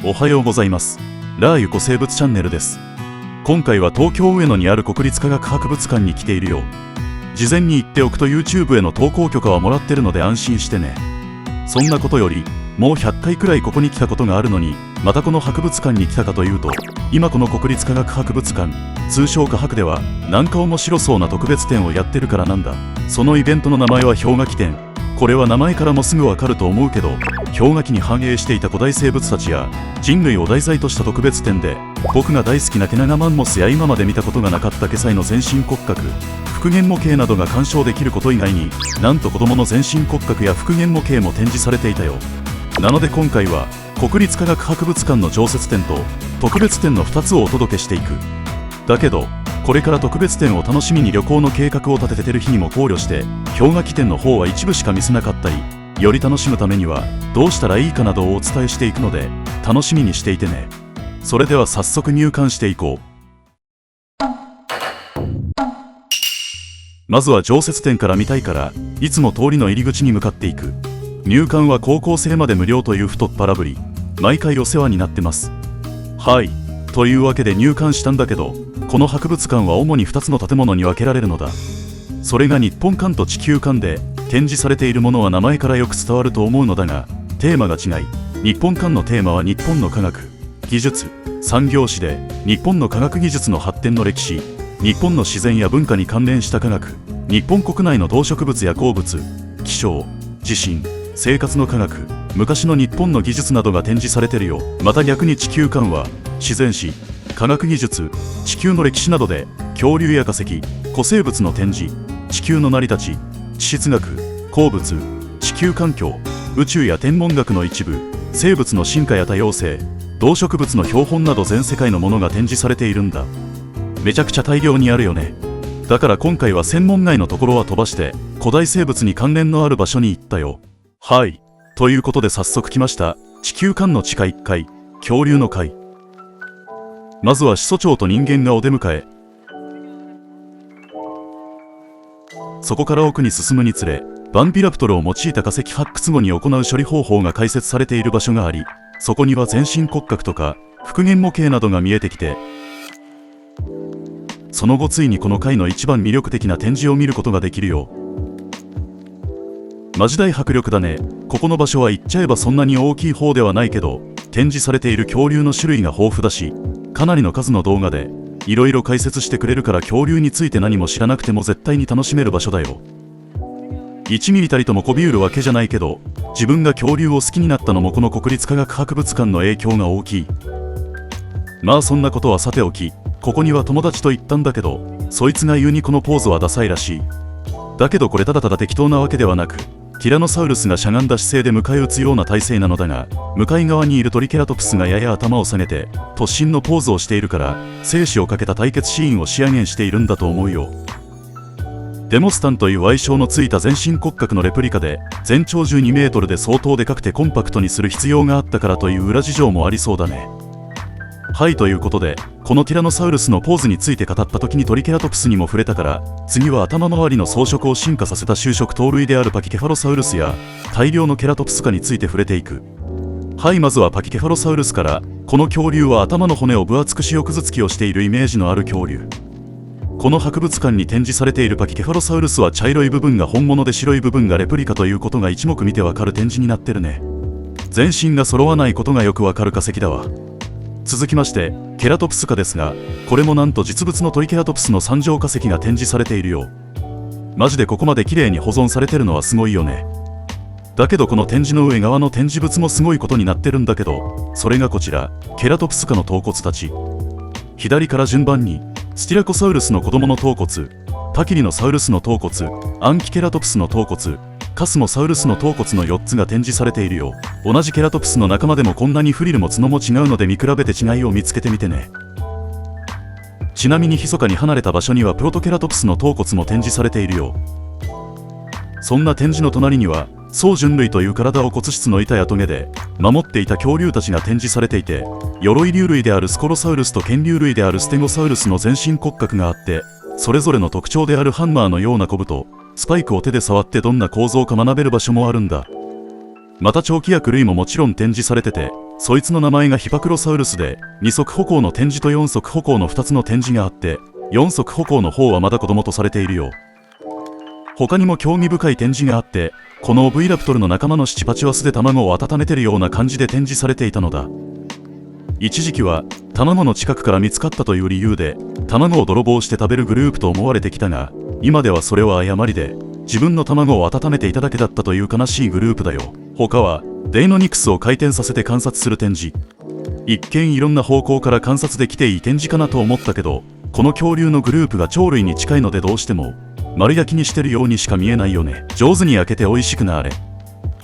おはようございます。ラーユ古生物チャンネルです。今回は東京上野にある国立科学博物館に来ているよ。事前に言っておくと YouTube への投稿許可はもらってるので安心してね。そんなことより、もう100回くらいここに来たことがあるのに、またこの博物館に来たかというと、今この国立科学博物館、通称科博では、なんか面白そうな特別展をやってるからなんだ。そのイベントの名前は氷河期展。これは名前からもすぐわかると思うけど、氷河期に繁栄していた古代生物たちや人類を題材とした特別展で、僕が大好きなケナガマンモスや今まで見たことがなかったケサイの全身骨格、復元模型などが鑑賞できること以外に、なんと子供の全身骨格や復元模型も展示されていたよ。なので今回は国立科学博物館の常設展と特別展の2つをお届けしていく。だけどこれから特別展を楽しみに旅行の計画を立ててる日にも考慮して、氷河期展の方は一部しか見せなかったり、より楽しむためにはどうしたらいいかなどをお伝えしていくので、楽しみにしていてね。それでは早速入館していこう。まずは常設展から見たいから、いつも通りの入り口に向かっていく。入館は高校生まで無料という太っ腹ぶり。毎回お世話になってます。はい。というわけで入館したんだけど、この博物館は主に2つの建物に分けられるのだ。それが日本館と地球館で、展示されているものは名前からよく伝わると思うのだが、テーマが違い、日本館のテーマは日本の科学、技術、産業史で、日本の科学技術の発展の歴史、日本の自然や文化に関連した科学、日本国内の動植物や鉱物、気象、地震、生活の科学、昔の日本の技術などが展示されてるよ。また逆に地球館は、自然史、科学技術、地球の歴史などで恐竜や化石、古生物の展示、地球の成り立ち、地質学、鉱物、地球環境、宇宙や天文学の一部、生物の進化や多様性、動植物の標本など全世界のものが展示されているんだ。めちゃくちゃ大量にあるよね。だから今回は専門外のところは飛ばして古代生物に関連のある場所に行ったよ。はい。ということで早速来ました。地球館の地下1階、恐竜の階。まずは始祖鳥と人間がお出迎え。そこから奥に進むにつれ、バンビラプトルを用いた化石発掘後に行う処理方法が解説されている場所があり、そこには全身骨格とか復元模型などが見えてきて、その後ついにこの回の一番魅力的な展示を見ることができるよ。マジ大迫力だね。ここの場所は言っちゃえばそんなに大きい方ではないけど、展示されている恐竜の種類が豊富だし、かなりの数の動画でいろいろ解説してくれるから、恐竜について何も知らなくても絶対に楽しめる場所だよ。1ミリたりともこびうるわけじゃないけど、自分が恐竜を好きになったのもこの国立科学博物館の影響が大きい。まあそんなことはさておき、ここには友達と行ったんだけど、そいつが言うにこのポーズはダサいらしい。だけどこれただただ適当なわけではなく、ティラノサウルスがしゃがんだ姿勢で迎え撃つような体勢なのだが、向かい側にいるトリケラトプスがやや頭を下げて突進のポーズをしているから、生死をかけた対決シーンを仕上げしているんだと思うよ。デモスタンという愛称のついた全身骨格のレプリカで、全長12メートルで相当でかくてコンパクトにする必要があったからという裏事情もありそうだね。はい、ということで、このティラノサウルスのポーズについて語った時にトリケラトプスにも触れたから、次は頭周りの装飾を進化させた臭食盗類であるパキケファロサウルスや大量のケラトプス科について触れていく。はい、まずはパキケファロサウルスから。この恐竜は頭の骨を分厚く塩くずつきをしているイメージのある恐竜。この博物館に展示されているパキケファロサウルスは茶色い部分が本物で白い部分がレプリカということが一目見てわかる展示になってるね。全身が揃わないことがよくわかる化石だわ。続きましてケラトプス科ですが、これもなんと実物のトリケラトプスの三条化石が展示されているよ。マジでここまで綺麗に保存されてるのはすごいよね。だけどこの展示の上側の展示物もすごいことになってるんだけど、それがこちら、ケラトプス科の頭骨たち。左から順番にスティラコサウルスの子供の頭骨、パキリノサウルスの頭骨、アンキケラトプスの頭骨、カスモサウルスの頭骨の4つが展示されているよ。同じケラトプスの仲間でもこんなにフリルも角も違うので、見比べて違いを見つけてみてね。ちなみに密かに離れた場所にはプロトケラトプスの頭骨も展示されているよ。そんな展示の隣には総人類という体を骨質の板やトゲで守っていた恐竜たちが展示されていて、鎧竜類であるスコロサウルスと剣竜類であるステゴサウルスの全身骨格があって、それぞれの特徴であるハンマーのようなコブとスパイクを手で触ってどんな構造か学べる場所もあるんだ。また長期薬類ももちろん展示されてて、そいつの名前がヒパクロサウルスで、二足歩行の展示と四足歩行の2つの展示があって、四足歩行の方はまだ子供とされているよ。他にも興味深い展示があって、このオブイラプトルの仲間のシチパチは巣で卵を温めてるような感じで展示されていたのだ。一時期は卵の近くから見つかったという理由で卵を泥棒して食べるグループと思われてきたが、今ではそれは誤りで、自分の卵を温めていただけだったという悲しいグループだよ。他はデイノニクスを回転させて観察する展示。一見いろんな方向から観察できていい展示かなと思ったけど、この恐竜のグループが鳥類に近いのでどうしても丸焼きにしてるようにしか見えないよね。上手に焼けて美味しくなれ。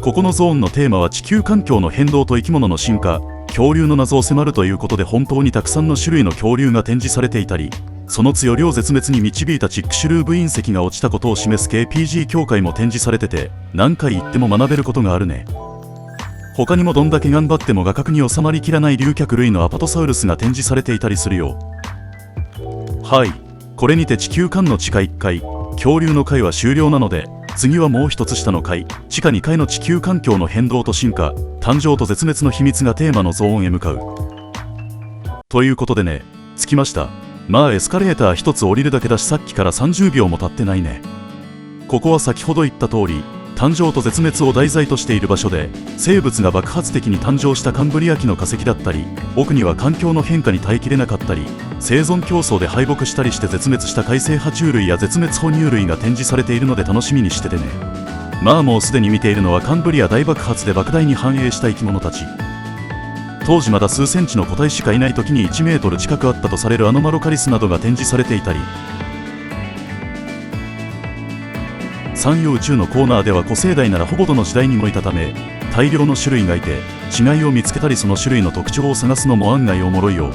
ここのゾーンのテーマは地球環境の変動と生き物の進化、恐竜の謎を迫るということで、本当にたくさんの種類の恐竜が展示されていたり、その強量絶滅に導いたチックシュルーブ隕石が落ちたことを示す KPG 境界も展示されてて、何回行っても学べることがあるね。他にもどんだけ頑張っても画角に収まりきらない竜脚類のアパトサウルスが展示されていたりするよ。はい、これにて地球間の地下1階、恐竜の階は終了なので、次はもう一つ下の階、地下2階の地球環境の変動と進化、誕生と絶滅の秘密がテーマのゾーンへ向かう。ということでね、着きました。まあエスカレーター一つ降りるだけだし、さっきから30秒も経ってないね。ここは先ほど言った通り、誕生と絶滅を題材としている場所で、生物が爆発的に誕生したカンブリア紀の化石だったり、奥には環境の変化に耐えきれなかったり、生存競争で敗北したりして絶滅した海生爬虫類や絶滅哺乳類が展示されているので楽しみにしててね。まあもうすでに見ているのはカンブリア大爆発で莫大に繁栄した生き物たち。当時まだ数センチの個体しかいない時に1メートル近くあったとされるアノマロカリスなどが展示されていたり、産業宇宙のコーナーでは古生代ならほぼどの時代にもいたため、大量の種類がいて違いを見つけたり、その種類の特徴を探すのも案外おもろいよ。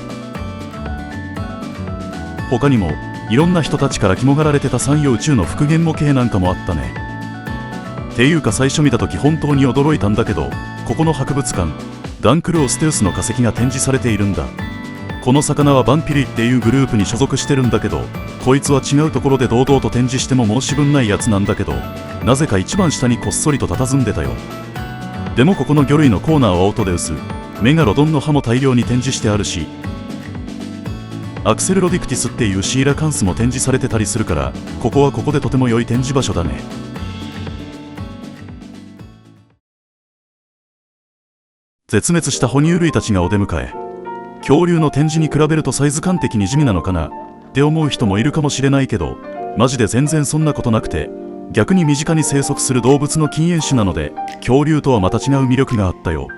他にもいろんな人たちから肝がられてた産業宇宙の復元模型なんかもあったね。っていうか最初見た時本当に驚いたんだけど、ここの博物館、ダンクルオステウスの化石が展示されているんだ。この魚はバンピリっていうグループに所属してるんだけど、こいつは違うところで堂々と展示しても申し分ないやつなんだけど、なぜか一番下にこっそりと佇んでたよ。でもここの魚類のコーナーはオートデウス、メガロドンの歯も大量に展示してあるし、アクセルロディクティスっていうシーラカンスも展示されてたりするから、ここはここでとても良い展示場所だね。絶滅した哺乳類たちがお出迎え。恐竜の展示に比べるとサイズ感的に地味なのかなって思う人もいるかもしれないけど、マジで全然そんなことなくて、逆に身近に生息する動物の近縁種なので、恐竜とはまた違う魅力があったよ。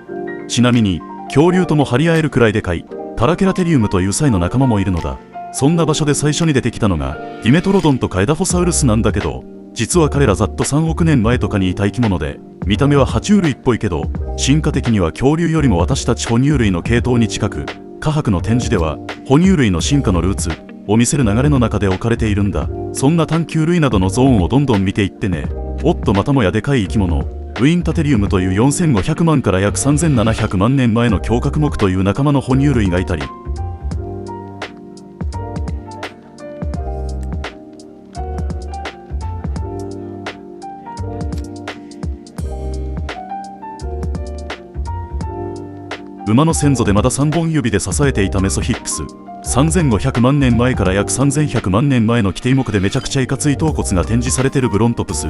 ちなみに恐竜とも張り合えるくらいでかいタラケラテリウムというサイの仲間もいるのだ。そんな場所で最初に出てきたのがディメトロドンとかエダフォサウルスなんだけど、実は彼らざっと3億年前とかにいた生き物で、見た目は爬虫類っぽいけど進化的には恐竜よりも私たち哺乳類の系統に近く、科博の展示では哺乳類の進化のルーツを見せる流れの中で置かれているんだ。そんな探求類などのゾーンをどんどん見ていってね。おっとまたもやでかい生き物、ウィンタテリウムという4500万から約3700万年前の胸郭目という仲間の哺乳類がいたり、馬の先祖でまだ3本指で支えていたメソヒックス、3500万年前から約3100万年前のキテイ目でめちゃくちゃいかつい頭骨が展示されてるブロントプス、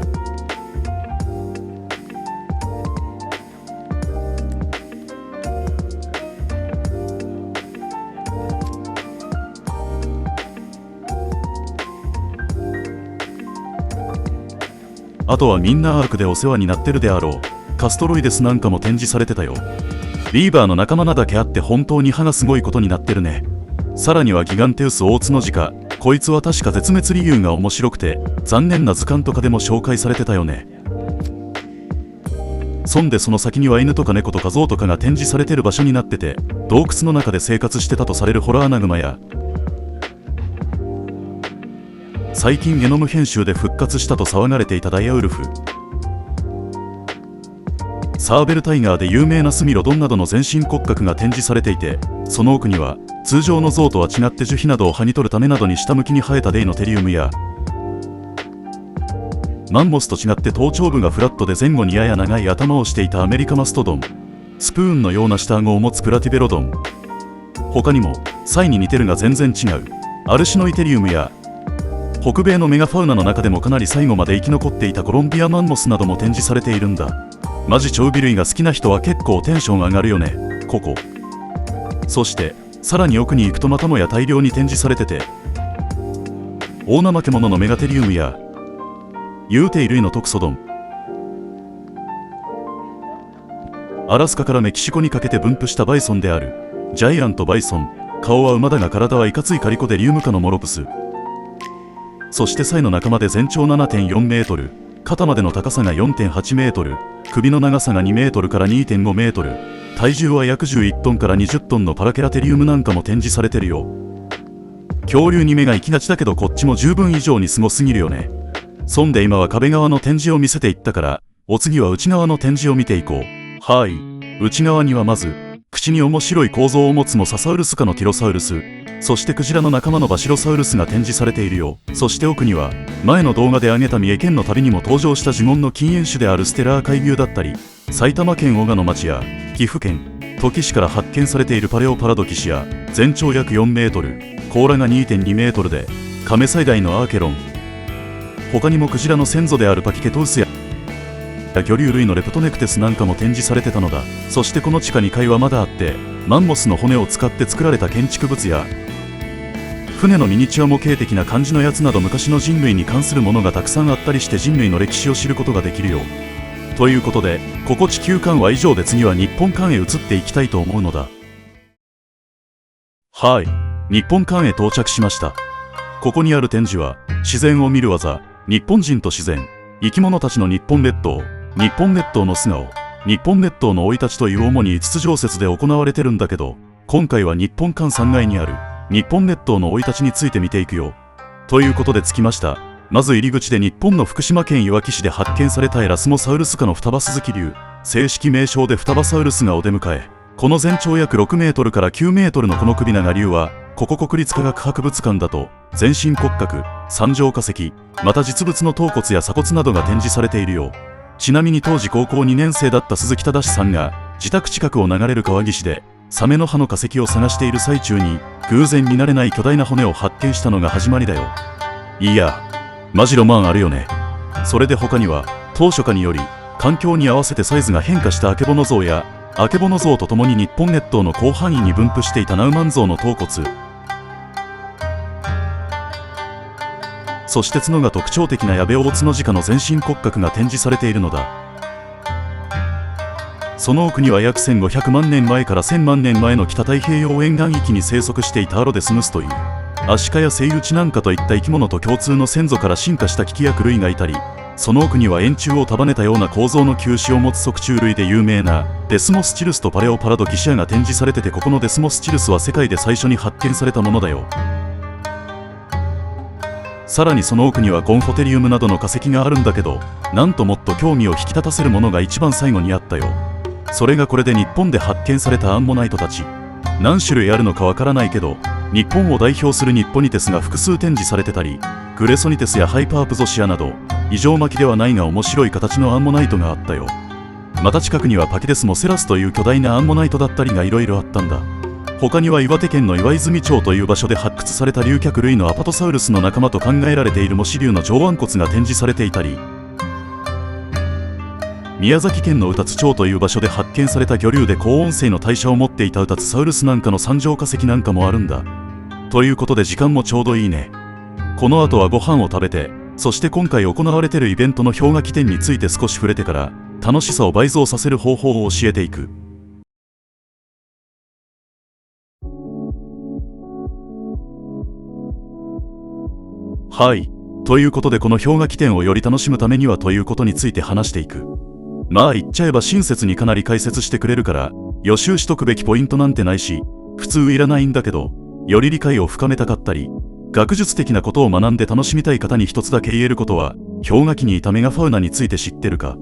あとはみんなアークでお世話になってるであろうカストロイデスなんかも展示されてたよ。ビーバーの仲間なだけあって本当に歯がすごいことになってるね。さらにはギガンテウス大角鹿、こいつは確か絶滅理由が面白くて残念な図鑑とかでも紹介されてたよね。そんでその先には犬とか猫とか象とかが展示されてる場所になってて、洞窟の中で生活してたとされるホラーアナグマや、最近ゲノム編集で復活したと騒がれていたダイヤウルフ、サーベルタイガーで有名なスミロドンなどの全身骨格が展示されていて、その奥には通常の象とは違って樹皮などを剥ぎ取るためなどに下向きに生えたデイのテリウムや、マンモスと違って頭頂部がフラットで前後にやや長い頭をしていたアメリカマストドン、スプーンのような下顎を持つプラティベロドン。他にもサイに似てるが全然違うアルシノイテリウムや、北米のメガファウナの中でもかなり最後まで生き残っていたコロンビアマンモスなども展示されているんだ。マジ超尾類が好きな人は結構テンション上がるよね、ここ。そしてさらに奥に行くとまたもや大量に展示されてて、大怠け者のメガテリウムやユーテイ類のトクソドン、アラスカからメキシコにかけて分布したバイソンであるジャイアントバイソン。顔は馬だが体はいかついカリコデリウム科のモロプス。そしてサイの仲間で全長 7.4 メートル、肩までの高さが 4.8 メートル、首の長さが2メートルから 2.5 メートル、体重は約11トンから20トンのパラケラテリウムなんかも展示されてるよ。恐竜に目が行きがちだけどこっちも十分以上にすごすぎるよね。そんで今は壁側の展示を見せていったから、お次は内側の展示を見ていこう。はい。内側にはまず口に面白い構造を持つモササウルス科のティロサウルス、そしてクジラの仲間のバシロサウルスが展示されているよ。そして奥には前の動画で挙げた三重県の旅にも登場した呪文の禁煙種であるステラー海牛だったり、埼玉県小鹿野町や岐阜県土岐市から発見されているパレオパラドキシや、全長約4メートル、甲羅が 2.2 メートルで亀最大のアーケロン。他にもクジラの先祖であるパキケトウスや魚竜類のレプトネクテスなんかも展示されてたのだ。そしてこの地下2階はまだあって、マンモスの骨を使って作られた建築物や船のミニチュア模型的な感じのやつなど、昔の人類に関するものがたくさんあったりして人類の歴史を知ることができるよ。ということでここ地球館は以上で、次は日本館へ移っていきたいと思うのだ。はい、日本館へ到着しました。ここにある展示は自然を見る技、日本人と自然、生き物たちの日本列島、日本列島の素顔、日本列島の生い立ちという主に5つ常設で行われてるんだけど、今回は日本館3階にある日本列島の生い立ちについて見ていくよ。ということで着きました。まず入り口で日本の福島県いわき市で発見されたエラスモサウルス科の双葉スズキ竜、正式名称で双葉サウルスがお出迎え。この全長約6メートルから9メートルのこの首長竜は、ここ国立科学博物館だと全身骨格、三条化石、また実物の頭骨や鎖骨などが展示されているよ。ちなみに当時高校2年生だった鈴木忠さんが自宅近くを流れる川岸でサメの歯の化石を探している最中に偶然見慣れない巨大な骨を発見したのが始まりだよ。いやマジロマンあるよね。それで他には当初化により環境に合わせてサイズが変化したアケボノゾウや、アケボノゾウとともに日本列島の広範囲に分布していたナウマンゾウの頭骨、そして角が特徴的なヤベオオツノジカの全身骨格が展示されているのだ。その奥には約1500万年前から1000万年前の北太平洋沿岸域に生息していたアロデスムスというアシカやセイウチなんかといった生き物と共通の先祖から進化したキキヤク類がいたり、その奥には円柱を束ねたような構造の球歯を持つ側虫類で有名なデスモスチルスとパレオパラドキシアが展示されてて、ここのデスモスチルスは世界で最初に発見されたものだよ。さらにその奥にはゴンフォテリウムなどの化石があるんだけど、なんともっと興味を引き立たせるものが一番最後にあったよ。それがこれで日本で発見されたアンモナイトたち。何種類あるのかわからないけど、日本を代表するニッポニテスが複数展示されてたり、グレソニテスやハイパープゾシアなど異常巻きではないが面白い形のアンモナイトがあったよ。また近くにはパキデスモセラスという巨大なアンモナイトだったりがいろいろあったんだ。他には岩手県の岩泉町という場所で発掘された竜脚類のアパトサウルスの仲間と考えられているモシ竜の上腕骨が展示されていたり、宮崎県のウタツ町という場所で発見された魚竜で高音声の代謝を持っていたウタツサウルスなんかの三条化石なんかもあるんだ。ということで時間もちょうどいいね。この後はご飯を食べて、そして今回行われているイベントの氷河期展について少し触れてから楽しさを倍増させる方法を教えていく。はい。ということでこの氷河期展をより楽しむためにはということについて話していく。まあ言っちゃえば親切にかなり解説してくれるから予習しとくべきポイントなんてないし、普通いらないんだけど、より理解を深めたかったり学術的なことを学んで楽しみたい方に一つだけ言えることは、氷河期にいたメガファウナについて知ってるか。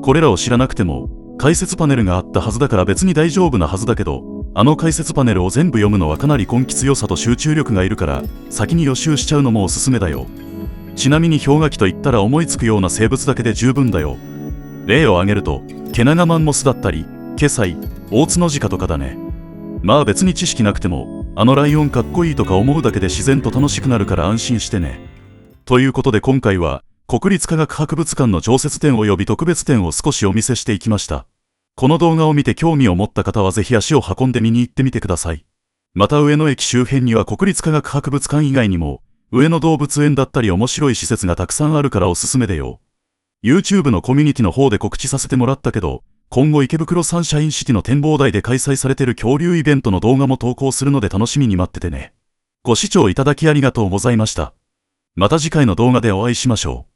これらを知らなくても解説パネルがあったはずだから別に大丈夫なはずだけど、あの解説パネルを全部読むのはかなり根気強さと集中力がいるから先に予習しちゃうのもおすすめだよ。ちなみに氷河期といったら思いつくような生物だけで十分だよ。例を挙げるとケナガマンモスだったりケサイ、大津の鹿とかだね。まあ別に知識なくても、あのライオンかっこいいとか思うだけで自然と楽しくなるから安心してね。ということで今回は、国立科学博物館の常設展及び特別展を少しお見せしていきました。この動画を見て興味を持った方はぜひ足を運んで見に行ってみてください。また上野駅周辺には国立科学博物館以外にも、上野動物園だったり面白い施設がたくさんあるからおすすめでよ。YouTube のコミュニティの方で告知させてもらったけど、今後池袋サンシャインシティの展望台で開催されている恐竜イベントの動画も投稿するので楽しみに待っててね。ご視聴いただきありがとうございました。また次回の動画でお会いしましょう。